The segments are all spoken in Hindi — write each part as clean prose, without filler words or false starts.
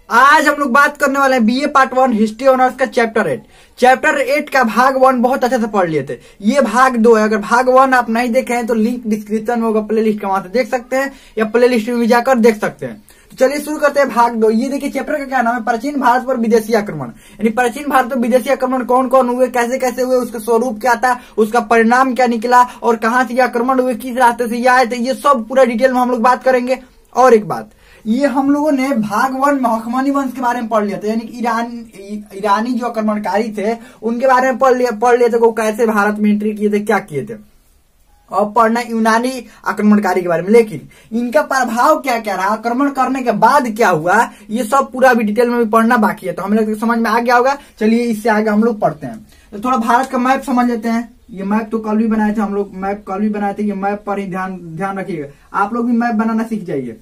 आज हम लोग बात करने वाले हैं बीए पार्ट 1 हिस्ट्री ऑनर्स का चैप्टर 8। चैप्टर 8 का भाग 1 बहुत अच्छे से पढ़ लिए थे। ये भाग 2 है। अगर भाग 1 आप नहीं देखे हैं तो लिंक डिस्क्रिप्शन में होगा, प्ले लिस्ट का, वहां से देख सकते हैं या प्ले लिस्ट में भी जाकर देख सकते हैं। तो चलिए शुरू करते हैं भाग 2। ये देखिए चैप्टर का क्या नाम है, प्राचीन भारत पर विदेशी आक्रमण। यानी प्राचीन भारत पर विदेशी आक्रमण कौन कौन हुए, कैसे कैसे हुए, उसका स्वरूप क्या था, उसका परिणाम क्या निकला और कहां से ये आक्रमण हुए, किस रास्ते से ये आए थे, ये सब पूरा डिटेल में हम लोग बात करेंगे। और एक बात, ये हम लोगों ने भाग 1 में हकमनी वंश के बारे में पढ़ लिया था, यानी कि ईरानी जो आक्रमणकारी थे उनके बारे में पढ़ लिए थे, वो कैसे भारत में एंट्री किए थे, क्या किए थे। और पढ़ना यूनानी आक्रमणकारी के बारे में, लेकिन इनका प्रभाव क्या क्या रहा, आक्रमण करने के बाद क्या हुआ, ये सब पूरा भी डिटेल में भी पढ़ना बाकी है। तो हम लोग समझ में आ गया होगा। चलिए इससे आगे हम लोग पढ़ते हैं। तो थोड़ा भारत का मैप समझ लेते हैं। ये मैप तो कल भी बनाए थे हम लोग, मैप कल भी बनाए थे। ये मैप पर ही ध्यान रखिएगा, आप लोग भी मैप बनाना सीख जाइए।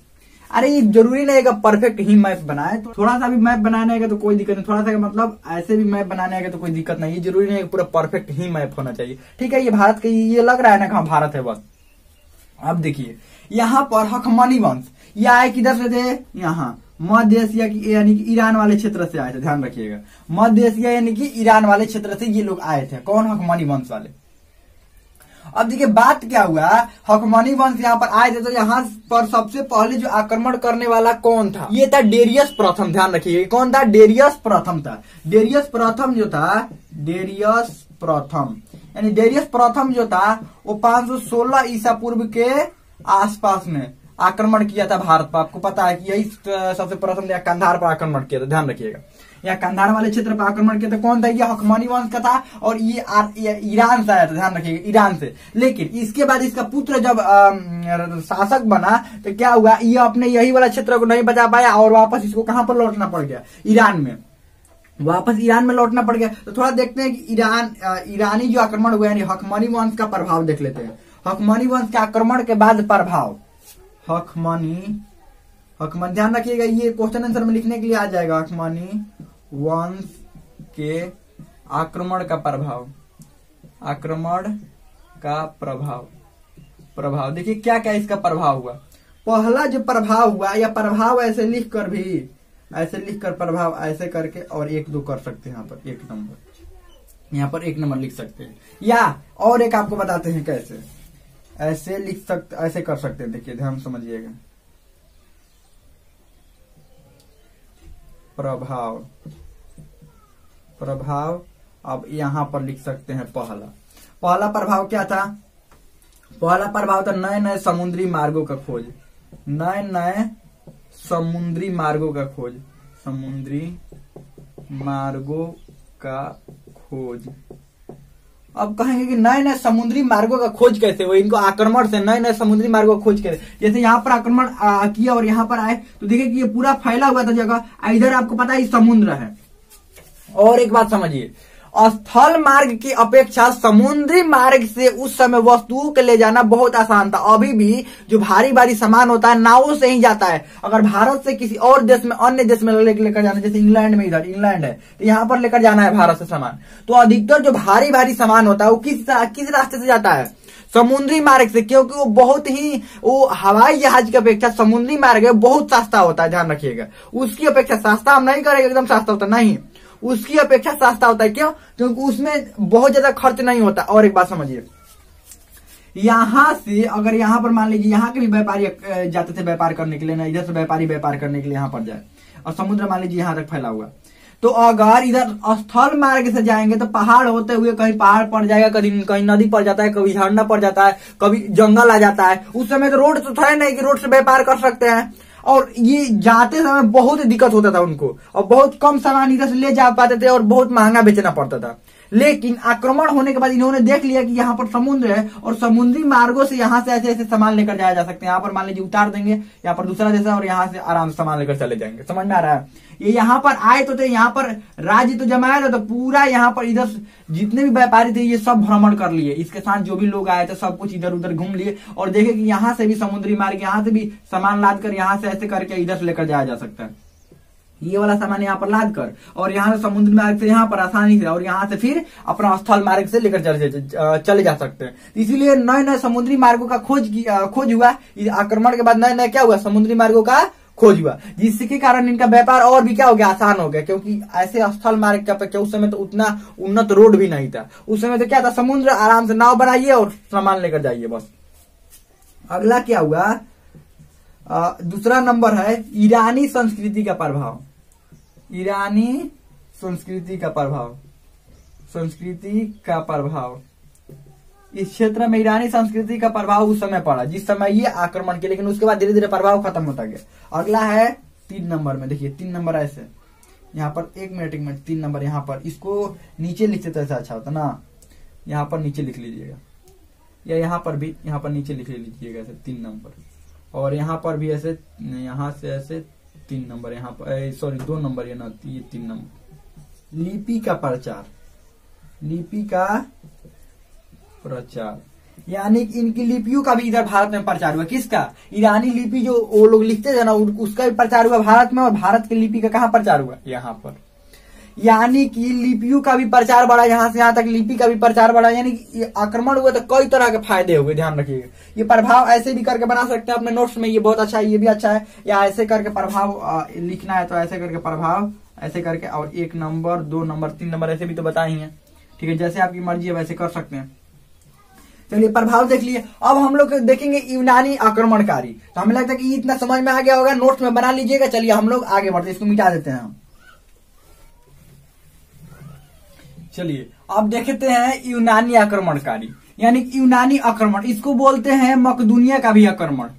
अरे ये जरूरी नहीं है परफेक्ट ही मैप बनाए, तो थोड़ा सा भी मैप बनाने का तो कोई दिक्कत नहीं, थोड़ा सा मतलब ऐसे भी मैप बनाने का तो कोई दिक्कत नहीं है। जरूरी नहीं है पूरा परफेक्ट ही मैप होना चाहिए, ठीक है। ये भारत का ये लग रहा है ना कहाँ भारत है बस। अब देखिए यहाँ पर हकमनी वंश ये आए किधर से थे, यहाँ मध्य एशिया की यानी कि ईरान वाले क्षेत्र से आए थे। ध्यान रखिएगा, मध्य एशिया यानी कि ईरान वाले क्षेत्र से ये लोग आए थे। कौन, हकमनी वंश वाले। अब देखिए बात क्या हुआ, हकमनी वंश यहाँ पर आए थे तो यहाँ पर सबसे पहले जो आक्रमण करने वाला कौन था, ये था डेरियस प्रथम। ध्यान रखिए कौन था, डेरियस प्रथम था। डेरियस प्रथम जो था, डेरियस प्रथम यानी डेरियस प्रथम जो था वो 516 ईसा पूर्व के आसपास में आक्रमण किया था भारत पर। आपको पता है कि यही सबसे प्रथम कंधार पर आक्रमण किया था। ध्यान रखिएगा, या कंधार वाले क्षेत्र पर आक्रमण किया था। कौन था, ये हकमनी वंश का था और ये ईरान से आया था। ध्यान रखिएगा, ईरान से। लेकिन इसके बाद इसका पुत्र जब शासक बना तो क्या हुआ, ये अपने यही वाला क्षेत्र को नहीं बचा पाया और वापस इसको कहां पर लौटना पड़ गया, ईरान में, वापस ईरान में लौटना पड़ गया। तो थोड़ा देखते हैं कि ईरानी जो आक्रमण हुआ यानी हकमनी वंश का प्रभाव देख लेते हैं। हकमनी वंश के आक्रमण के बाद प्रभाव, हकमनी ध्यान रखिएगा, ये क्वेश्चन आंसर में लिखने के लिए आ जाएगा। हकमनी वंश के आक्रमण का प्रभाव, आक्रमण का प्रभाव देखिए क्या क्या इसका प्रभाव हुआ। पहला जो प्रभाव हुआ, या प्रभाव ऐसे लिखकर प्रभाव ऐसे करके और 1-2 कर सकते हैं। यहाँ पर 1 नंबर, यहाँ पर 1 नंबर लिख सकते हैं। या और एक आपको बताते हैं कैसे, ऐसे लिख सकते, ऐसे कर सकते हैं। देखिए ध्यान समझिएगा, प्रभाव अब यहां पर लिख सकते हैं। पहला प्रभाव क्या था, पहला प्रभाव था नए नए समुद्री मार्गों का खोज, नए समुद्री मार्गों का खोज, समुद्री मार्गों का खोज। अब कहेंगे कि नए नए समुद्री मार्गों का खोज कैसे हुआ, इनको आक्रमण से नए नए समुद्री मार्गों का खोज कैसे, जैसे यहाँ पर आक्रमण किया और यहाँ पर आए तो देखिए कि ये पूरा फैला हुआ था जगह, इधर आपको पता है समुद्र है। और एक बात समझिए, स्थल मार्ग की अपेक्षा समुद्री मार्ग से उस समय वस्तुओं के ले जाना बहुत आसान था। अभी भी जो भारी भारी सामान होता है नावों से ही जाता है। अगर भारत से किसी और देश में, अन्य देश में लेकर जाना, जैसे इंग्लैंड में, इधर इंग्लैंड है तो यहाँ पर लेकर जाना है भारत से सामान, तो अधिकतर जो भारी भारी सामान होता है वो किस रास्ते से जाता है, समुद्री मार्ग से, क्योंकि वो बहुत ही, वो हवाई जहाज की अपेक्षा समुद्री मार्ग है बहुत सस्ता होता है। ध्यान रखिएगा, उसकी अपेक्षा सस्ता हम नहीं करेंगे एकदम सस्ता होता नहीं, उसकी अपेक्षा सस्ता होता है। क्यों, क्योंकि उसमें बहुत ज्यादा खर्च नहीं होता। और एक बात समझिए, यहां से अगर यहाँ पर मान लीजिए यहाँ के भी व्यापारी जाते थे व्यापार करने के लिए ना, इधर से व्यापारी व्यापार करने के लिए यहाँ पर जाए और समुद्र मान लीजिए यहाँ तक फैला हुआ, तो अगर इधर स्थल मार्ग से जाएंगे तो पहाड़ होते हुए कहीं पहाड़ पड़ जाएगा, कहीं नदी पड़ जाता है, कभी झरना पड़ जाता है, कभी जंगल आ जाता है। उस समय तो रोड तो था नहीं कि रोड से व्यापार कर सकते हैं, और ये जाते समय बहुत दिक्कत होता था उनको, और बहुत कम सामान इधर से ले जा पाते थे और बहुत महंगा बेचना पड़ता था। लेकिन आक्रमण होने के बाद इन्होंने देख लिया कि यहाँ पर समुद्र है और समुद्री मार्गों से यहाँ से ऐसे ऐसे सामान लेकर जाया जा सकते हैं। यहाँ पर मान लीजिए उतार देंगे, यहाँ पर दूसरा देश है और यहाँ से आराम से सामान लेकर चले जाएंगे। समझ में आ रहा है, ये यहाँ पर आए तो थे, यहाँ पर राज्य तो जमाया था, तो पूरा यहाँ पर इधर जितने भी व्यापारी थे ये सब भ्रमण कर लिए, इसके साथ जो भी लोग आए थे सब कुछ इधर उधर घूम लिए और देखे कि यहाँ से भी समुद्री मार्ग, यहाँ से भी सामान लाद कर यहाँ से ऐसे करके इधर से लेकर जाया जा सकता है। ये वाला सामान यहाँ पर लाद कर और यहाँ से समुद्र मार्ग से यहाँ पर आसानी से, और यहाँ से फिर अपना स्थल मार्ग से लेकर चले जा सकते हैं। इसीलिए नए नए समुद्री मार्गों का खोज हुआ। आक्रमण के बाद नए नए क्या हुआ, समुद्री मार्गों का खोज हुआ, जिसके कारण इनका व्यापार और भी क्या हो गया, आसान हो गया, क्योंकि ऐसे स्थल मार्ग की अपेक्षा उस समय तो उतना उन्नत रोड भी नहीं था। उस समय तो क्या था, समुद्र, आराम से नाव बनाइए और सामान लेकर जाइए बस। अगला क्या हुआ, दूसरा नंबर है ईरानी संस्कृति का प्रभाव। ईरानी संस्कृति का प्रभाव, संस्कृति का प्रभाव, इस क्षेत्र में ईरानी संस्कृति का प्रभाव उस समय पड़ा जिस समय ये आक्रमण किया, लेकिन उसके बाद धीरे धीरे प्रभाव खत्म होता गया। अगला है 3 नंबर में, देखिए 3 नंबर ऐसे, यहाँ पर एक मिनट 3 नंबर यहाँ पर, इसको नीचे लिखते तो ऐसा अच्छा होता ना, यहाँ पर नीचे लिख लीजिएगा, या यहाँ पर भी, यहाँ पर नीचे लिख लीजिएगा ऐसे 3 नंबर, और यहाँ पर भी ऐसे, यहाँ से ऐसे 3 नंबर, यहाँ पर सॉरी 2 नंबर, ये 3 नंबर। लिपि का प्रचार, लिपि का प्रचार, यानी इनकी लिपियों का भी इधर भारत में प्रचार हुआ। किसका, ईरानी लिपि जो वो लोग लिखते थे ना, उसका भी प्रचार हुआ भारत में, और भारत की लिपि का कहाँ प्रचार हुआ, यहाँ पर। यानी कि लिपियों का भी प्रचार बढ़ा, यहाँ से यहाँ तक लिपि का भी प्रचार बढ़ा, यानी कि आक्रमण हुए तो कई तरह के फायदे हुए, ध्यान रखिएगा। ये प्रभाव ऐसे भी करके बना सकते हैं अपने नोट्स में, ये बहुत अच्छा है, ये भी अच्छा है, या ऐसे करके प्रभाव लिखना है तो ऐसे करके प्रभाव ऐसे करके, और 1 नंबर 2 नंबर 3 नंबर ऐसे भी तो बताए ही हैं, ठीक है, जैसे आपकी मर्जी है वैसे कर सकते हैं। चलिए प्रभाव देख लिए। अब हम लोग देखेंगे यूनानी आक्रमणकारी, तो हमें लगता है कि इतना समझ में आ गया होगा, नोट्स में बना लीजिएगा। चलिए हम लोग आगे बढ़ते हैं, इसको मिटा देते हैं हम। चलिए अब देखते हैं यूनानी आक्रमणकारी, यानी यूनानी आक्रमण, इसको बोलते हैं मकदूनिया का भी आक्रमण,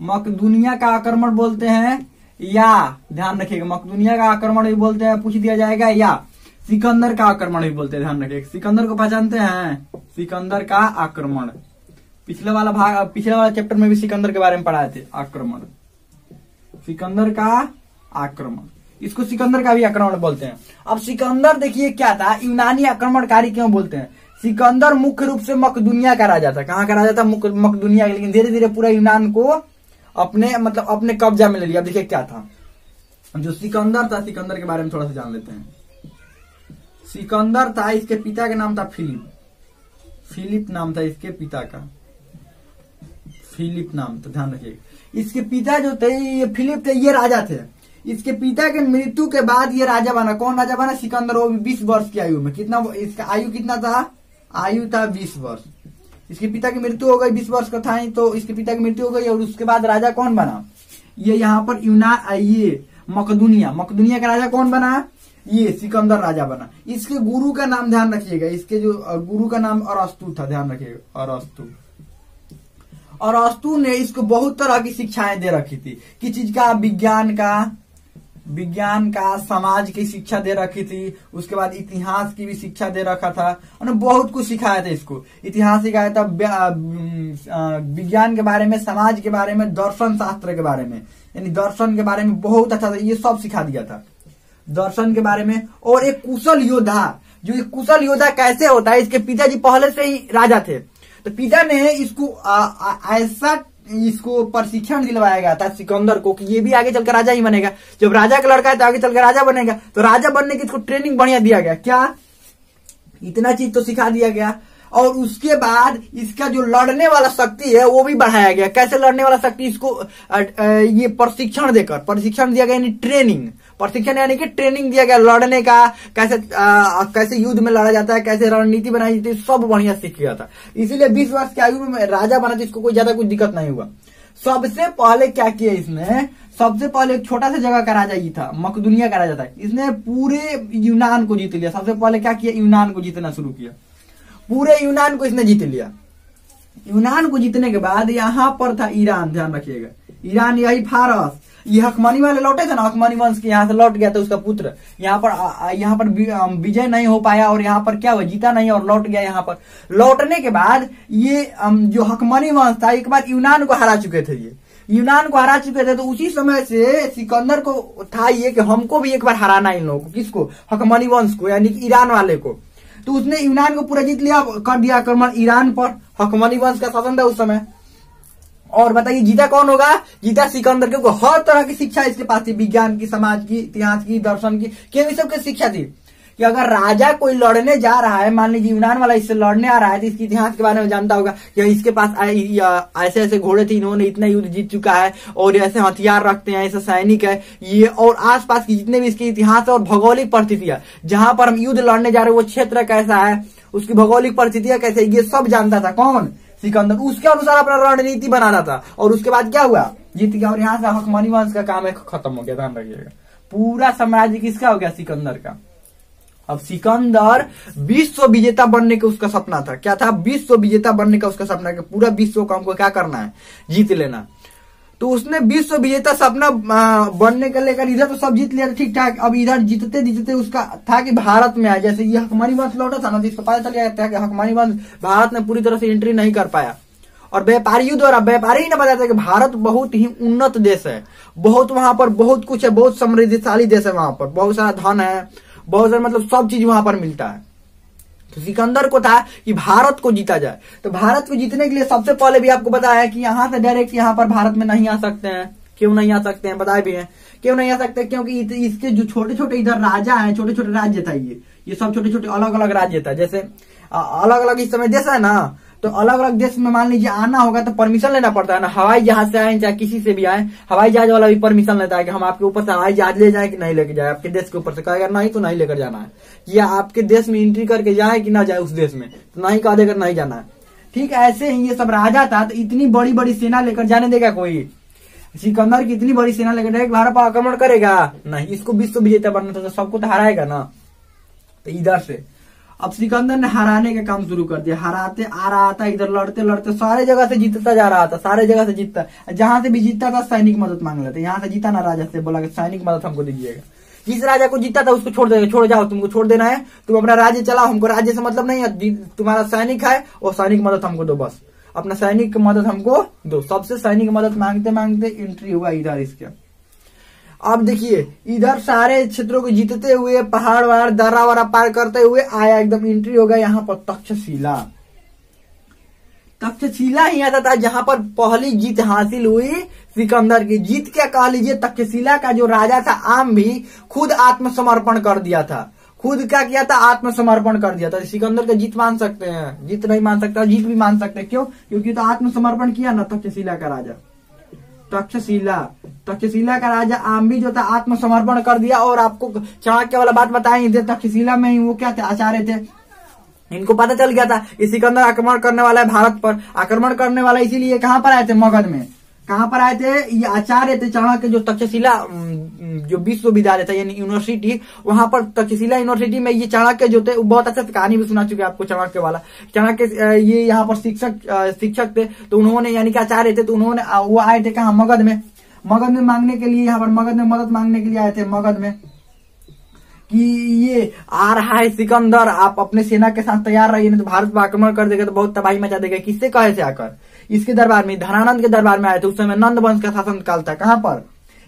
मकदूनिया का आक्रमण बोलते हैं, या ध्यान रखिएगा मकदूनिया का आक्रमण भी बोलते हैं, पूछ दिया जाएगा, या सिकंदर का आक्रमण भी बोलते हैं, ध्यान रखिएगा। सिकंदर को पहचानते हैं, सिकंदर का आक्रमण, पिछले वाला चैप्टर में भी सिकंदर के बारे में पढ़ाए थे, आक्रमण, सिकंदर का आक्रमण, इसको सिकंदर का भी आक्रमण बोलते हैं। अब सिकंदर देखिए क्या था, यूनानी आक्रमणकारी क्यों बोलते हैं। सिकंदर मुख्य रूप से मकदूनिया का राजा था। कहाँ का राजा था, मकदूनिया का, लेकिन धीरे धीरे पूरा यूनान को अपने कब्जा में ले लिया। देखिए क्या था, जो सिकंदर था, सिकंदर के बारे में थोड़ा सा जान लेते हैं। सिकंदर था, इसके पिता का नाम था फिलिप, फिलिप नाम था इसके पिता का, फिलिप नाम था, ध्यान रखिएगा। इसके पिता जो थे ये फिलिप थे, ये राजा थे। इसके पिता के मृत्यु के बाद ये राजा बना। कौन राजा बना, सिकंदर, वो भी 20 वर्ष की आयु में। कितना इसका आयु कितना था, आयु था 20 वर्ष। इसके पिता की मृत्यु हो गई, 20 वर्ष का था, तो इसके पिता की मृत्यु हो गई, और उसके बाद राजा कौन बना, ये यहाँ पर ये मकदूनिया का राजा कौन बना, ये सिकंदर राजा बना। इसके गुरु का नाम ध्यान रखिएगा, इसके जो गुरु का नाम अरस्तु था, ध्यान रखिएगा, अरस्तु। अरस्तु ने इसको बहुत तरह की शिक्षाएं दे रखी थी, किस चीज का, विज्ञान का, समाज की शिक्षा दे रखी थी, उसके बाद इतिहास की भी शिक्षा दे रखा था, उन्होंने बहुत कुछ सिखाया था इसको। इतिहास सिखाया था, विज्ञान के बारे में, समाज के बारे में, दर्शन शास्त्र के बारे में, यानी दर्शन के बारे में बहुत अच्छा था, ये सब सिखा दिया था, दर्शन के बारे में। और एक कुशल योद्धा, जो एक कुशल योद्धा कैसे होता है, इसके पिताजी पहले से ही राजा थे, तो पिता ने इसको ऐसा इसको प्रशिक्षण दिलवाया गया था सिकंदर को कि ये भी आगे चलकर राजा ही बनेगा। जब राजा का लड़का है तो आगे चलकर राजा बनेगा, तो राजा बनने की इसको ट्रेनिंग बढ़िया दिया गया। क्या, इतना चीज तो सिखा दिया गया। और उसके बाद इसका जो लड़ने वाला शक्ति है वो भी बढ़ाया गया। कैसे लड़ने वाला शक्ति, इसको ये प्रशिक्षण देकर, प्रशिक्षण दिया गया, यानी ट्रेनिंग, प्रशिक्षण यानी कि ट्रेनिंग दिया गया लड़ने का, कैसे युद्ध में लड़ा जाता है, कैसे रणनीति बनाई जाती है, सब बढ़िया सीख गया था। इसीलिए 20 वर्ष की आयु में राजा बना, तो इसको कोई ज्यादा कुछ दिक्कत नहीं हुआ। सबसे पहले क्या किया इसने, सबसे पहले एक छोटा सा जगह का राजा ही था, मकदूनिया का राजा था, इसने पूरे यूनान को जीत लिया। सबसे पहले क्या किया, यूनान को जीतना शुरू किया, पूरे यूनान को इसने जीत लिया। यूनान को जीतने के बाद यहाँ पर था ईरान, ध्यान रखिएगा, ईरान, यही फारस, ये हकमानी वाले लौटे थे ना, हकमानी वंश के, यहाँ से लौट गया था उसका पुत्र, यहाँ पर विजय नहीं हो पाया, और यहाँ पर क्या हुआ, जीता नहीं और लौट गया। यहाँ पर लौटने के बाद ये जो हकमानी वंश था, एक बार यूनान को हरा चुके थे, ये यूनान को हरा चुके थे, तो उसी समय से सिकंदर को था ये कि हमको भी एक बार हराना इन लोगों को। किसको, हकमानी वंश को, यानी कि ईरान वाले को। तो उसने यूनान को पूरा जीत लिया, कर दिया आक्रमण ईरान पर। हकमानी वंश का शासन था उस समय। और बताइए जीता कौन होगा, जीता सिकंदर, क्योंकि हर तरह की शिक्षा इसके पास थी, विज्ञान की, समाज की, इतिहास की, दर्शन की, केवल सब की शिक्षा थी। कि अगर राजा कोई लड़ने जा रहा है, मान लीजिए यूनान वाला इससे लड़ने आ रहा है, तो इसके इतिहास के बारे में जानता होगा कि इसके पास ऐसे ऐसे घोड़े थे, इन्होंने इतना युद्ध जीत चुका है और ऐसे हथियार रखते हैं, ऐसे सैनिक है ये, और आसपास की जितने भी इसके इतिहास और भौगोलिक परिस्थितियां जहां पर हम युद्ध लड़ने जा रहे हैं वो क्षेत्र कैसा है, उसकी भौगोलिक परिस्थितियां कैसे, ये सब जानता था। कौन? सिकंदर। उसके अनुसार अपना रणनीति बनाना था। और उसके बाद क्या हुआ? जीत गया। और यहाँ से हकमनी वंश का काम खत्म हो गया। ध्यान रखिएगा, पूरा साम्राज्य किसका हो गया? सिकंदर का। अब सिकंदर विश्व विजेता बनने का उसका सपना था। क्या था? विश्व विजेता बनने का उसका सपना था। पूरा विश्व को हमको क्या करना है? जीत लेना। तो उसने विश्व विजेता सपना बनने के लेकर इधर तो सब जीत लिया था, ठीक ठाक। अब इधर जीतते जीतते उसका था कि भारत में आए। जैसे ये हकमनी वंश लौटा था ना, तो इसको पता चल गया था कि हकमनी वंश भारत में पूरी तरह से एंट्री नहीं कर पाया। और व्यापारियों द्वारा, व्यापारी ही ने बताया था कि भारत बहुत ही उन्नत देश है, बहुत वहां पर बहुत कुछ है, बहुत समृद्धिशाली देश है, वहां पर बहुत सारा धन है, बहुत सारा मतलब सब चीज वहां पर मिलता है। तो सिकंदर को था कि भारत को जीता जाए। तो भारत को जीतने के लिए सबसे पहले भी आपको बताया कि यहाँ से डायरेक्ट यहाँ पर भारत में नहीं आ सकते हैं। क्यों नहीं आ सकते हैं? बताए भी हैं क्यों नहीं आ सकते। क्योंकि इसके जो छोटे छोटे इधर राजा हैं, छोटे छोटे राज्य था, ये सब छोटे छोटे अलग अलग राज्य था। जैसे अलग अलग इस समय देश है ना, तो अलग अलग देश में मान लीजिए आना होगा तो परमिशन लेना पड़ता है ना। हवाई जहाज से आए चाहे किसी से भी आए, हवाई जहाज वाला भी परमिशन लेता है कि हम आपके ऊपर से हवाई जहाज ले जाए कि नहीं लेके जाए, आपके देश के ऊपर से। कहेगा नहीं तो नहीं लेकर जाना है, या आपके देश में एंट्री करके जाए कि ना जाए उस देश में, तो नहीं कह देकर नहीं जाना है। ठीक ऐसे ही ये सब राजा था। तो इतनी बड़ी बड़ी सेना लेकर जाने देगा कोई? सिकंदर की इतनी बड़ी सेना लेकर डायरेक्ट भारत पर आक्रमण करेगा? नहीं। इसको विश्व विजेता बनना था, तो सबको तो हराएगा ना। तो इधर से अब सिकंदर ने हराने का काम शुरू कर दिया। हराते आ रहा था, इधर लड़ते लड़ते सारे जगह से जीतता जा रहा था, सारे जगह से जीतता। जहां से भी जीतता था सैनिक मदद मांग लेते। यहाँ से जीता ना राजा से, बोला कि सैनिक मदद हमको दीजिएगा। जिस राजा को जीता था उसको छोड़ देगा, छोड़ जाओ, तुमको छोड़ देना है, तुम अपना राज्य चलाओ, हमको राज्य से मतलब नहीं है, तुम्हारा सैनिक है और सैनिक मदद हमको दो, बस अपना सैनिक मदद हमको दो। सबसे सैनिक मदद मांगते मांगते एंट्री हुआ इधर इसके। अब देखिए इधर सारे क्षेत्रों को जीतते हुए, पहाड़ वहाड़ दर्रा वरा पार करते हुए आया, एकदम एंट्री हो गया यहाँ पर तक्षशिला। तक्षशिला ही आता था जहां पर पहली जीत हासिल हुई सिकंदर की। जीत क्या कह लीजिए, तक्षशिला का जो राजा था आम भी खुद आत्मसमर्पण कर दिया था। खुद क्या किया था? आत्मसमर्पण कर दिया था। सिकंदर का जीत मान सकते हैं, जीत नहीं मान सकता, जीत भी मान सकते हैं। क्यों? क्योंकि तो आत्मसमर्पण किया ना तक्षशिला का राजा। तक्षशिला का राजा आम भी जो था आत्मसमर्पण कर दिया। और आपको चाणक्य वाला बात बताएंगे, तक्षशिला में ही वो क्या थे? आचार्य थे। इनको पता चल गया था कि सिकंदर आक्रमण करने वाला है भारत पर। आक्रमण करने वाला इसीलिए कहां पर आए थे? मगध में। कहां पर आए थे? ये आचार्य थे चाणक्य, जो तक्षशिला जो विश्वविद्यालय था यानी यूनिवर्सिटी, वहां पर तक्षशिला यूनिवर्सिटी में ये चाणक्य जो थे, बहुत अच्छा कहानी भी सुना चुके आपको चाणक्य वाला। चाणक्य ये यहाँ पर शिक्षक थे। तो उन्होंने यानी कि आचार्य थे, तो उन्होंने वो आए थे कहा? मगध में। मगध में मांगने के लिए, यहाँ पर मगध में मदद मांगने के लिए आए थे मगध में, कि ये आ रहा है सिकंदर, आप अपने सेना के साथ तैयार रहिए, नहीं तो भारत पर आक्रमण कर देगा, तो बहुत तबाही मचा देगा। किससे कहे से आकर? इसके दरबार में, धनानंद के दरबार में आए थे। उस समय नंद वंश का शासन काल था। कहां पर?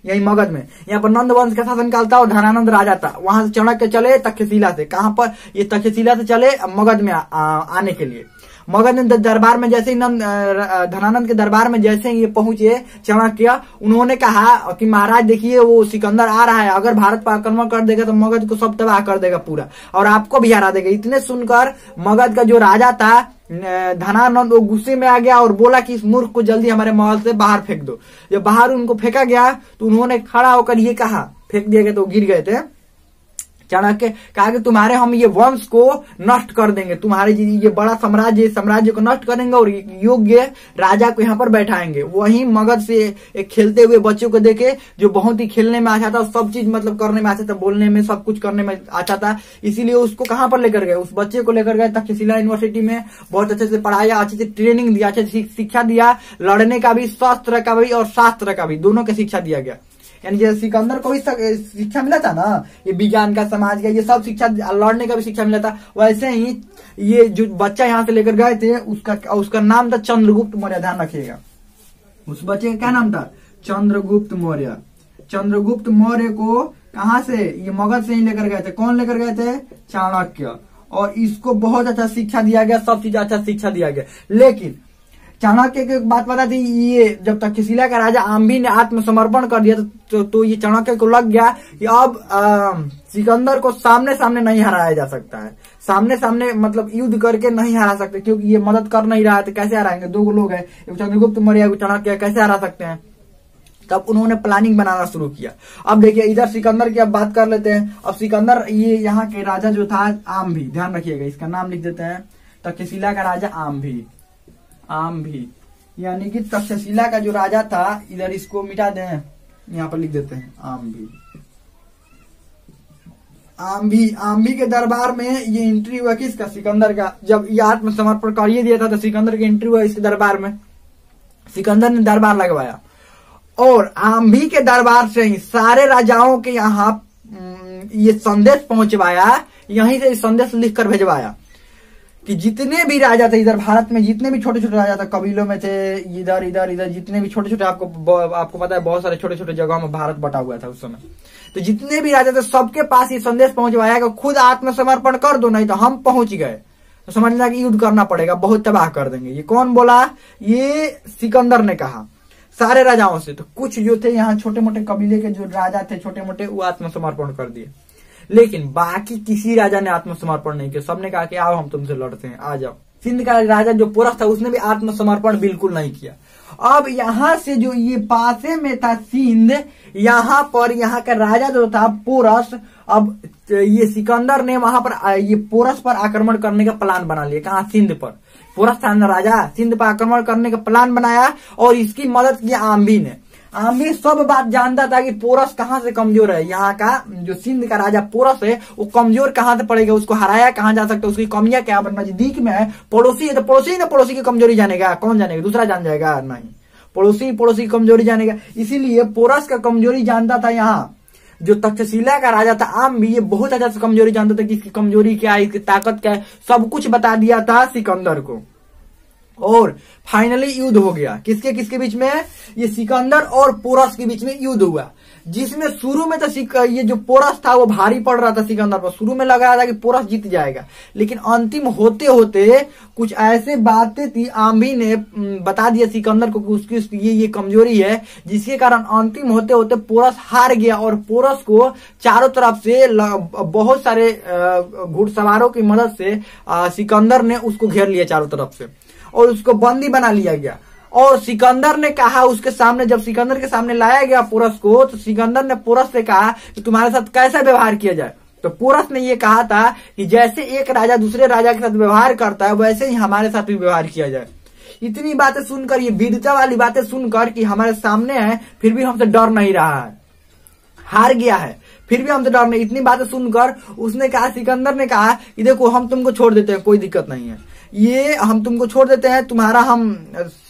यही मगध में। यहाँ पर नंद वंश का शासन काल था और धनानंद राजा था। वहां से चाणक्य चले तक्षशिला से। कहां पर? ये तक्षशिला से चले मगध में आने के लिए। मगध दरबार में जैसे ही धनानंद के दरबार में जैसे ही ये पहुंचे चाणक्य, उन्होंने कहा कि महाराज देखिए वो सिकंदर आ रहा है, अगर भारत पर आक्रमण कर देगा तो मगध को सब तबाह कर देगा पूरा, और आपको भी हरा देगा। इतने सुनकर मगध का जो राजा था धनानंद, वो गुस्से में आ गया और बोला कि इस मूर्ख को जल्दी हमारे महल से बाहर फेंक दो। जब बाहर उनको फेंका गया तो उन्होंने खड़ा होकर ये कहा, फेंक दिए गए तो गिर गए थे। चाणक्य कहा कि तुम्हारे हम ये वंश को नष्ट कर देंगे, तुम्हारे ये बड़ा साम्राज्य को नष्ट करेंगे और योग्य राजा को यहाँ पर बैठाएंगे। वहीं मगध से एक खेलते हुए बच्चों को देखे जो बहुत ही खेलने में अच्छा था, सब चीज मतलब करने में अच्छा था, बोलने में सब कुछ करने में अच्छा था, इसीलिए उसको कहां पर लेकर गए? उस बच्चे को लेकर गए तक्षशिला यूनिवर्सिटी में। बहुत अच्छे से पढ़ाया, अच्छे से ट्रेनिंग दिया, अच्छे से शिक्षा दिया, लड़ने का भी, शस्त्र का भी और शास्त्र का भी, दोनों का शिक्षा दिया गया। यानी जैसे सिकंदर को भी शिक्षा मिला था ना, ये विज्ञान का, समाज का, ये सब शिक्षा, लड़ने का भी शिक्षा मिला था, वैसे ही ये जो बच्चा यहाँ से लेकर गए थे उसका नाम था चंद्रगुप्त मौर्य। ध्यान रखिएगा, उस बच्चे का क्या नाम था? चंद्रगुप्त मौर्य। चंद्रगुप्त मौर्य को कहां से? ये मगध से ही लेकर गए थे। कौन लेकर गए थे? चाणक्य। और इसको बहुत अच्छा शिक्षा दिया गया, सब चीज अच्छा शिक्षा दिया गया। लेकिन चाणक्य की एक बात पता थी, ये जब तक्षशिला का राजा आम्भी ने आत्मसमर्पण कर दिया तो ये चाणक्य को लग गया कि अब सिकंदर को सामने सामने नहीं हराया जा सकता है, सामने सामने मतलब युद्ध करके नहीं हरा सकते, क्योंकि ये मदद कर नहीं रहा है तो कैसे हराएंगे, दो लोग हैं, एक चंद्रगुप्त मौर्य एक चाणक्य, कैसे हरा सकते हैं। तब उन्होंने प्लानिंग बनाना शुरू किया। अब देखिए इधर सिकंदर की अब बात कर लेते हैं। अब सिकंदर ये यहाँ के राजा जो था आम्भी, ध्यान रखिएगा इसका नाम लिख देते हैं, तक्षशिला का राजा आम्भी, आम्भी यानी कि तक्षशिला का जो राजा था, इधर इसको मिटा दें, यहाँ पर लिख देते हैं आम्भी। आम्भी के दरबार में ये एंट्री हुआ किसका, सिकंदर का। जब ये आत्मसमर्पण कर दिया था तो सिकंदर की एंट्री हुआ इसके दरबार में, सिकंदर ने दरबार लगवाया और आम्भी के दरबार से ही सारे राजाओं के यहाँ ये संदेश पहुंचवाया, यहीं से संदेश लिखकर भेजवाया कि जितने भी राजा थे इधर भारत में, जितने भी छोटे छोटे राजा थे, कबीलों में थे, इधर इधर इधर जितने भी छोटे छोटे, आपको पता है बहुत सारे छोटे छोटे जगहों में भारत बटा हुआ था उस समय, तो जितने भी राजा थे सबके पास ये संदेश पहुंचवाया कि खुद आत्मसमर्पण कर दो, नहीं तो हम पहुंच गए तो समझना कि युद्ध करना पड़ेगा, बहुत तबाह कर देंगे। ये कौन बोला, ये सिकंदर ने कहा सारे राजाओं से। तो कुछ जो थे यहाँ छोटे मोटे कबीले के जो राजा थे छोटे मोटे, वो आत्मसमर्पण कर दिए, लेकिन बाकी किसी राजा ने आत्मसमर्पण नहीं किया। सबने कहा कि आओ हम तुमसे लड़ते हैं, आ जाओ। सिंध का राजा जो पोरस था उसने भी आत्मसमर्पण बिल्कुल नहीं किया। अब यहाँ से जो ये पासे में था सिंध, यहाँ पर यहाँ का राजा जो था पोरस, अब ये सिकंदर ने वहां पर ये पोरस पर आक्रमण करने का प्लान बना लिया। कहा, सिंध पर। पोरस था राजा, सिंध पर आक्रमण करने का प्लान बनाया और इसकी मदद की आम्भी ने। आम्भी सब बात जानता था कि पोरस कहाँ से कमजोर है, यहाँ का जो सिंध का राजा पोरस है वो कमजोर कहाँ से पड़ेगा, उसको हराया कहाँ जा सकता है, उसकी कमियां क्या, नजदीक में है, पड़ोसी है तो पड़ोसी ना पड़ोसी की कमजोरी जानेगा, कौन जानेगा, दूसरा जान जाएगा, नहीं, पड़ोसी की कमजोरी जानेगा। इसीलिए पोरस का कमजोरी जानता था। यहाँ जो तक्षशिला का राजा था आम्भी, ये बहुत अच्छा से कमजोरी जानता था कि इसकी कमजोरी क्या है, इसकी ताकत क्या है, सब कुछ बता दिया था सिकंदर को। और फाइनली युद्ध हो गया। किसके किसके बीच में, ये सिकंदर और पोरस के बीच में युद्ध हुआ, जिसमें शुरू में तो ये जो पोरस था वो भारी पड़ रहा था सिकंदर पर। शुरू में लगा रहा था कि पोरस जीत जाएगा, लेकिन अंतिम होते होते कुछ ऐसे बातें थी, आम्भी ने बता दिया सिकंदर को कि उसकी ये कमजोरी है, जिसके कारण अंतिम होते होते पोरस हार गया। और पोरस को चारों तरफ से बहुत सारे घुड़सवारों की मदद से सिकंदर ने उसको घेर लिया चारों तरफ से और उसको बंदी बना लिया गया। और सिकंदर ने कहा उसके सामने, जब सिकंदर के सामने लाया गया पोरस को, तो सिकंदर ने पोरस से कहा कि तुम्हारे साथ कैसा व्यवहार किया जाए। तो पोरस ने ये कहा था कि जैसे एक राजा दूसरे राजा के साथ व्यवहार करता है वैसे ही हमारे साथ भी व्यवहार किया जाए। इतनी बातें सुनकर, ये वीरता वाली बातें सुनकर कि हमारे सामने है फिर भी हमसे डर नहीं रहा है, हार गया है फिर भी हमसे डर नहीं, इतनी बातें सुनकर उसने कहा, सिकंदर ने कहा कि देखो हम तुमको छोड़ देते हैं, कोई दिक्कत नहीं है, ये हम तुमको छोड़ देते हैं, तुम्हारा हम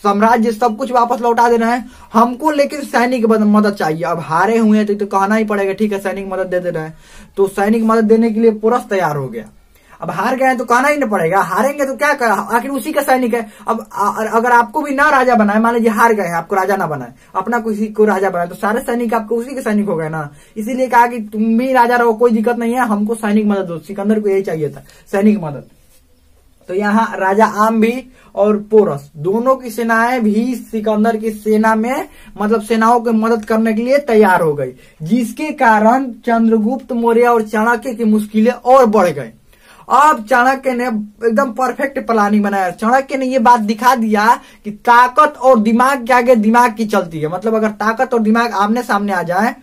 साम्राज्य सब कुछ वापस लौटा देना है हमको, लेकिन सैनिक मदद चाहिए। अब हारे हुए हैं तो कहना ही पड़ेगा, ठीक है सैनिक मदद दे देना है। तो सैनिक मदद देने के लिए पोरस तैयार हो गया। अब हार गए तो कहना ही नहीं पड़ेगा, हारेंगे तो क्या कर, आखिर उसी का सैनिक है। अब अगर आपको भी ना राजा बनाए, मान लीजिए हार गए, आपको राजा ना बनाए, अपना किसी को राजा बनाए, तो सारे सैनिक आपको उसी के सैनिक हो गए ना। इसीलिए कहा कि तुम भी राजा रहो, कोई दिक्कत नहीं है, हमको सैनिक मदद दो। सिकंदर को यही चाहिए था, सैनिक मदद। तो यहाँ राजा आम्भी और पोरस दोनों की सेनाएं भी सिकंदर की सेना में, मतलब सेनाओं की मदद करने के लिए तैयार हो गई, जिसके कारण चंद्रगुप्त मौर्य और चाणक्य की मुश्किलें और बढ़ गई। अब चाणक्य ने एकदम परफेक्ट प्लानिंग बनाया। चाणक्य ने ये बात दिखा दिया कि ताकत और दिमाग के आगे दिमाग की चलती है, मतलब अगर ताकत और दिमाग आमने सामने आ जाए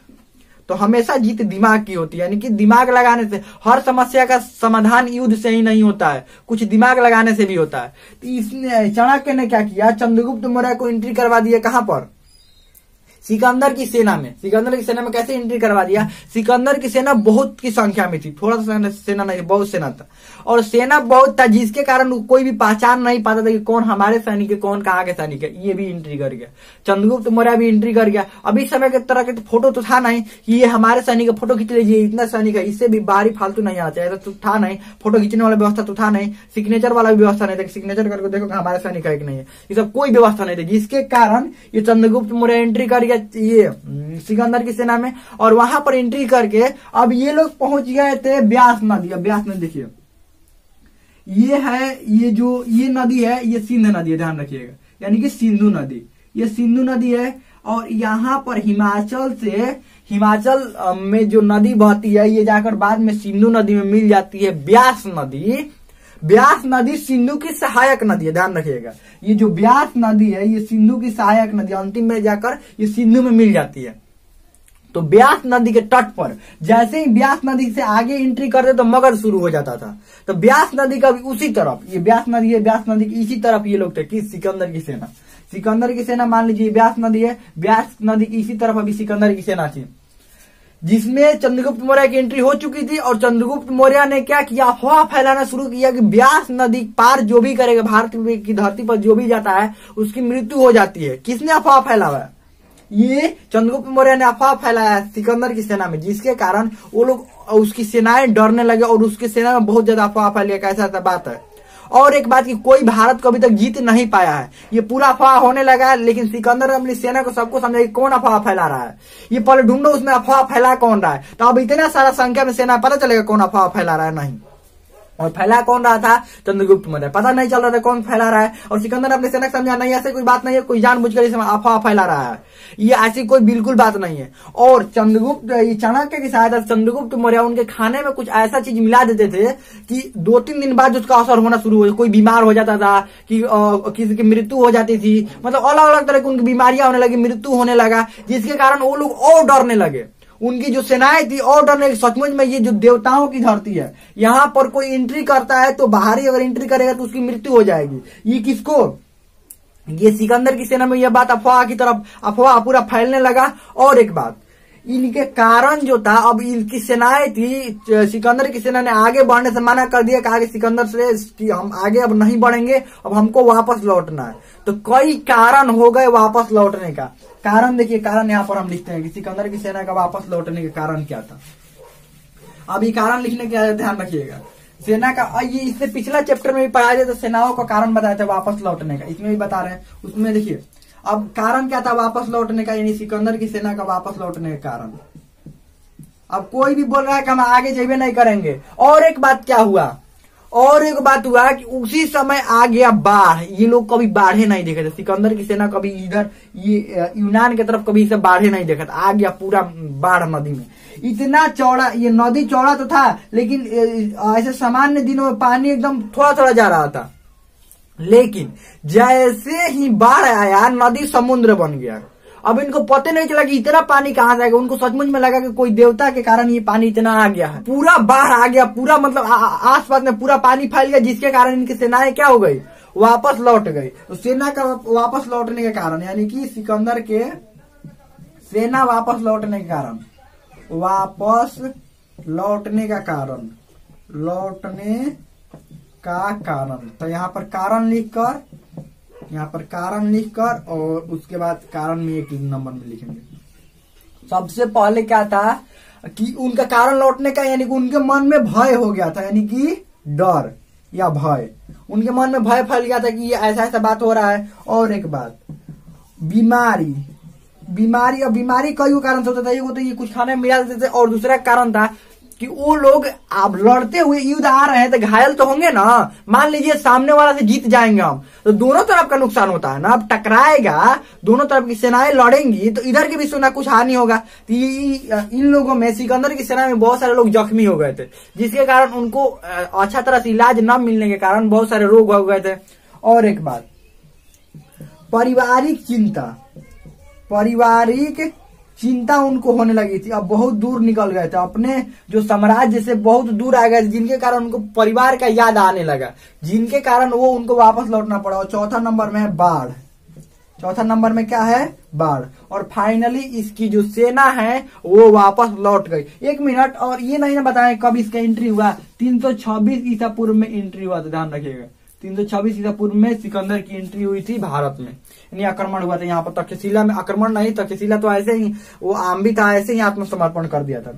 तो हमेशा जीत दिमाग की होती है। यानी कि दिमाग लगाने से हर समस्या का समाधान युद्ध से ही नहीं होता है, कुछ दिमाग लगाने से भी होता है। तो इसने चाणक्य ने क्या किया, चंद्रगुप्त मौर्य को एंट्री करवा दिया। कहां पर, सिकंदर की सेना में। सिकंदर की सेना में कैसे एंट्री करवा दिया, सिकंदर की सेना बहुत की संख्या में थी, थोड़ा सा सेना नहीं, बहुत सेना था, और सेना बहुत था, जिसके कारण कोई भी पहचान नहीं पाता था कि कौन हमारे सैनिक है कौन कहाँ के सैनिक है। ये भी एंट्री कर गया, चंद्रगुप्त मौर्य भी एंट्री कर गया। अभी समय के तरह के तो फोटो तो था नहीं कि ये हमारे सैनिक फोटो खींच लीजिए, इतना सैनिक है, इससे भी बाहरी फालतू नहीं आना चाहिए, तो था नहीं, फोटो खींचने वाला व्यवस्था तो था नहीं, सिग्नेचर वाला भी व्यवस्था नहीं था, सिग्नेचर करके देखो हमारे सैनिक है कि नहीं है, ये सब कोई व्यवस्था नहीं थी, जिसके कारण ये चंद्रगुप्त मौर्य एंट्री कर गया ये सिकंदर की सेना में। और वहां पर एंट्री करके अब ये लोग पहुंच गए थे ब्यास नदी। अब ब्यास नदी देखिए, ये है, ये जो ये नदी है ये सिंध नदी है, ध्यान रखिएगा, यानी कि सिंधु नदी, ये सिंधु नदी है। और यहाँ पर हिमाचल में जो नदी बहती है ये जाकर बाद में सिंधु नदी में मिल जाती है ब्यास नदी। ब्यास नदी सिंधु की सहायक नदी है, ध्यान रखिएगा। ये जो ब्यास नदी है ये सिंधु की सहायक नदी, अंतिम में जाकर ये सिंधु में मिल जाती है। तो ब्यास नदी के तट पर जैसे ही ब्यास नदी से आगे एंट्री करते तो मगध शुरू हो जाता था। तो ब्यास नदी का भी उसी तरफ, ये ब्यास नदी है, ब्यास नदी की इसी तरफ ये लोग थे कि सिकंदर की सेना, सिकंदर की सेना मान लीजिए ब्यास नदी है, ब्यास नदी की इसी तरफ अभी सिकंदर की सेना थी, जिसमें चंद्रगुप्त मौर्य की एंट्री हो चुकी थी। और चंद्रगुप्त मौर्य ने क्या किया, अफवाह फैलाना शुरू किया कि ब्यास नदी पार जो भी करेगा, भारत की धरती पर जो भी जाता है उसकी मृत्यु हो जाती है। किसने अफवाह फैला हुआ है? ये चंद्रगुप्त मौर्य ने अफवाह फैलाया है सिकंदर की सेना में, जिसके कारण वो लोग, उसकी सेनाएं डरने लगे और उसकी सेना में बहुत ज्यादा अफवाह फैली। कैसा बात है। और एक बात कि कोई भारत को अभी तक जीत नहीं पाया है, ये पूरा अफवाह होने लगा है। लेकिन सिकंदर अपनी सेना को सबको समझा कि कौन अफवाह फैला रहा है, ये पहले ढूंढो उसमें अफवाह फैला कौन रहा है। तो अब इतना सारा संख्या में सेना, पता चलेगा कौन अफवाह फैला रहा है। नहीं, और फैला कौन रहा था? चंद्रगुप्त मौर्य। पता नहीं चल रहा था कौन फैला रहा है। और सिकंदर अपने सेना समझा नहीं, ऐसे कोई बात नहीं है, कोई जानबूझकर इसमें अफवाह फैला रहा है, ये ऐसी कोई बिल्कुल बात नहीं है। और चाणक्य की सहायता से चंद्रगुप्त मौर्य उनके खाने में कुछ ऐसा चीज मिला देते थे कि 2-3 दिन बाद उसका असर होना शुरू हो, कोई बीमार हो जाता था कि किसी की मृत्यु हो जाती थी, मतलब अलग अलग तरह की उनकी बीमारियां होने लगी, मृत्यु होने लगा, जिसके कारण वो लोग और डरने लगे। उनकी जो सेनाएं थी और डरने लगी। सचमुच में ये जो देवताओं की धरती है, यहाँ पर कोई एंट्री करता है तो बाहरी अगर एंट्री करेगा तो उसकी मृत्यु हो जाएगी। ये किसको? ये सिकंदर की सेना में यह बात अफवाह की तरफ अफवाह पूरा फैलने लगा। और एक बात, इनके कारण जो था, अब इनकी सेनाएं थी, सिकंदर की सेना ने आगे बढ़ने से मना कर दिया, कहा कि सिकंदर से कि हम आगे अब नहीं बढ़ेंगे, अब हमको वापस लौटना है। तो कई कारण हो गए वापस लौटने का। कारण देखिए, कारण यहाँ पर हम लिखते हैं कि सिकंदर की सेना का वापस लौटने का कारण क्या था। अब ये कारण लिखने का ध्यान रखिएगा। सेना का ये इससे पिछला चैप्टर में भी पढ़ाया जाए तो सेनाओं का कारण बताया था वापस लौटने का, इसमें भी बता रहे हैं। उसमें देखिए अब कारण क्या था वापस लौटने का, यानी सिकंदर की सेना का वापस लौटने का कारण। अब कोई भी बोल रहा है कि हम आगे जेबे नहीं करेंगे। और एक बात क्या हुआ, और एक बात हुआ कि उसी समय आ गया बाढ़। ये लोग कभी बाढ़े नहीं देखे थे, सिकंदर की सेना कभी इधर ये यूनान की तरफ कभी इसे बाढ़े नहीं देखा था। आ गया पूरा बाढ़ नदी में, इतना चौड़ा, ये नदी चौड़ा तो था लेकिन ऐसे सामान्य दिनों में पानी एकदम थोड़ा थोड़ा जा रहा था। लेकिन जैसे ही बाढ़ आया नदी समुद्र बन गया। अब इनको पता नहीं चला कि इतना पानी कहां से आएगा। उनको सचमुच में लगा कि कोई देवता के कारण ये पानी इतना आ गया है। पूरा बाढ़ आ गया, पूरा मतलब आसपास में पूरा पानी फैल गया, जिसके कारण इनकी सेनाएं क्या हो गई, वापस लौट गई। तो सेना का वापस लौटने के कारण, यानी कि सिकंदर के सेना वापस लौटने के कारण, वापस लौटने का कारण, लौटने का कारण। तो यहाँ पर कारण लिखकर, यहाँ पर कारण लिखकर और उसके बाद कारण में 1 नंबर में लिखेंगे। सबसे पहले क्या था कि उनका कारण लौटने का, यानी कि उनके मन में भय हो गया था, यानी कि डर या भय, उनके मन में भय फैल गया था कि ये ऐसा ऐसा बात हो रहा है। और एक बात, बीमारी, बीमारी, और बीमारी कई कारण से होता था। एक तो ये कुछ खाने में मिला देते थे, और दूसरा कारण था कि वो लोग अब लड़ते हुए युद्ध आ रहे हैं तो घायल तो होंगे ना। मान लीजिए सामने वाला से जीत जाएंगे हम, तो दोनों तरफ का नुकसान होता है ना। अब टकराएगा, दोनों तरफ की सेनाएं लड़ेंगी तो इधर के भी सुना कुछ हानि होगा। तो इन लोगों में, सिकंदर की सेना में बहुत सारे लोग जख्मी हो गए थे, जिसके कारण उनको अच्छा तरह से इलाज न मिलने के कारण बहुत सारे रोग हो गए थे। और एक बात, पारिवारिक चिंता, पारिवारिक चिंता उनको होने लगी थी। अब बहुत दूर निकल गए थे, अपने जो साम्राज्य से बहुत दूर आ गए, जिनके कारण उनको परिवार का याद आने लगा, जिनके कारण वो उनको वापस लौटना पड़ा। और चौथा नंबर में है बाढ़। चौथा नंबर में क्या है, बाढ़। और फाइनली इसकी जो सेना है वो वापस लौट गई। 1 मिनट, और ये नहीं ना बताएं कब इसका एंट्री हुआ। 326 ईसा पूर्व में एंट्री हुआ था, ध्यान रखिएगा। 326 ईसा पूर्व में सिकंदर की एंट्री हुई थी भारत में, यानी आक्रमण हुआ था। यहाँ पर तक्षशिला में आक्रमण नहीं, तक्षशिला तो ऐसे ही वो आम भी था, ऐसे ही आत्मसमर्पण कर दिया था।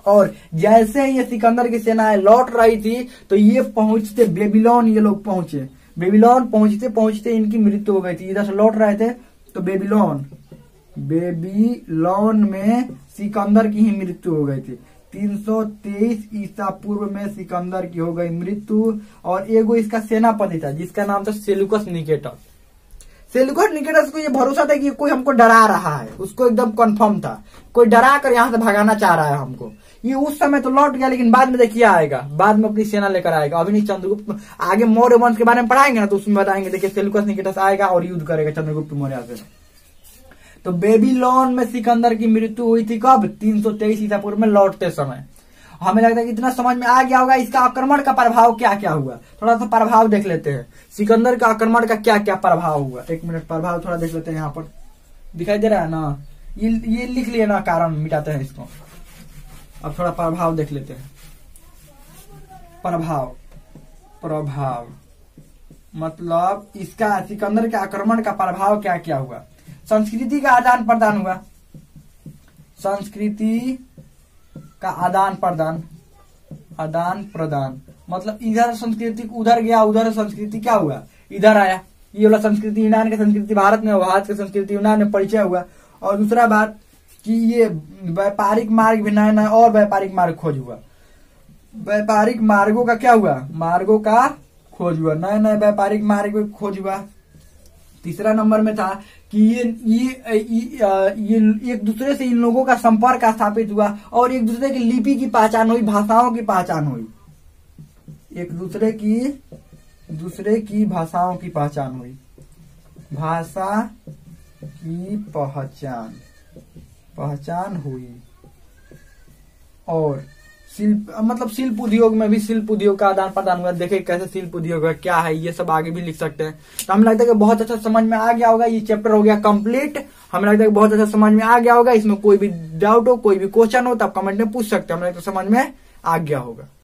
और जैसे ही ये सिकंदर की सेनाएं लौट रही थी तो ये पहुंचते बेबीलोन, ये लोग पहुंचे बेबीलोन। पहुंचते पहुंचते इनकी मृत्यु हो गई थी। इधर से लौट रहे थे तो बेबीलोन में सिकंदर की ही मृत्यु हो गई थी। 323 ईसा पूर्व में सिकंदर की हो गई मृत्यु। और एगो इसका सेनापति था जिसका नाम था सेलुकस निकेटर। सेल्यूकस निकेटस को ये भरोसा था कि कोई हमको डरा रहा है, उसको एकदम कंफर्म था, कोई डरा कर यहाँ से भगाना चाह रहा है हमको। ये उस समय तो लौट गया, लेकिन बाद में देखिए आएगा, बाद में अपनी सेना लेकर आएगा। अभी नहीं, चंद्रगुप्त आगे मौर्य वंश के बारे में पढ़ाएंगे ना, तो उसमें बताएंगे। देखिए सेल्यूकस निकेटस आएगा और युद्ध करेगा चंद्रगुप्त मौर्य से। तो बेबीलोन में सिकंदर की मृत्यु हुई थी कब? 323 ईसा पूर्व में लौटते समय। हमें लगता है कि इतना समझ में आ गया होगा। इसका आक्रमण का प्रभाव क्या क्या हुआ, थोड़ा सा प्रभाव देख लेते हैं। सिकंदर का आक्रमण का क्या क्या प्रभाव हुआ, एक मिनट प्रभाव थोड़ा देख लेते हैं। यहाँ पर दिखाई दे रहा है ना, ये लिख लिए ना, कारण मिटाते हैं इसको। अब थोड़ा प्रभाव देख लेते हैं। प्रभाव मतलब इसका सिकंदर के आक्रमण का प्रभाव क्या क्या हुआ। संस्कृति का आदान प्रदान हुआ, संस्कृति का आदान प्रदान मतलब इधर संस्कृति उधर गया, उधर संस्कृति क्या हुआ, इधर आया। ये वाला संस्कृति यूनान की संस्कृति भारत में, भारत की संस्कृति यूनान में परिचय हुआ। और दूसरा बात कि ये व्यापारिक मार्ग भी नए नए और व्यापारिक मार्ग खोज हुआ। व्यापारिक मार्गों का क्या हुआ, मार्गों का खोज हुआ, नए नए व्यापारिक मार्ग खोज हुआ। तीसरा नंबर में था कि ये एक दूसरे से इन लोगों का संपर्क स्थापित हुआ और एक दूसरे की लिपि की पहचान हुई, भाषाओं की पहचान हुई, एक दूसरे की भाषाओं की पहचान हुई, भाषा की पहचान हुई। और शिल्प उद्योग में भी शिल्प उद्योग का आदान प्रदान हुआ। देखे कैसे शिल्प उद्योग है, क्या है, ये सब आगे भी लिख सकते हैं। तो हमें लगता है कि बहुत अच्छा समझ में आ गया होगा। ये चैप्टर हो गया कंप्लीट। हमें लगता है कि बहुत अच्छा समझ में आ गया होगा। इसमें कोई भी डाउट हो, कोई भी क्वेश्चन हो तो आप कमेंट में पूछ सकते हैं। हमें लगता है समझ में आ गया होगा।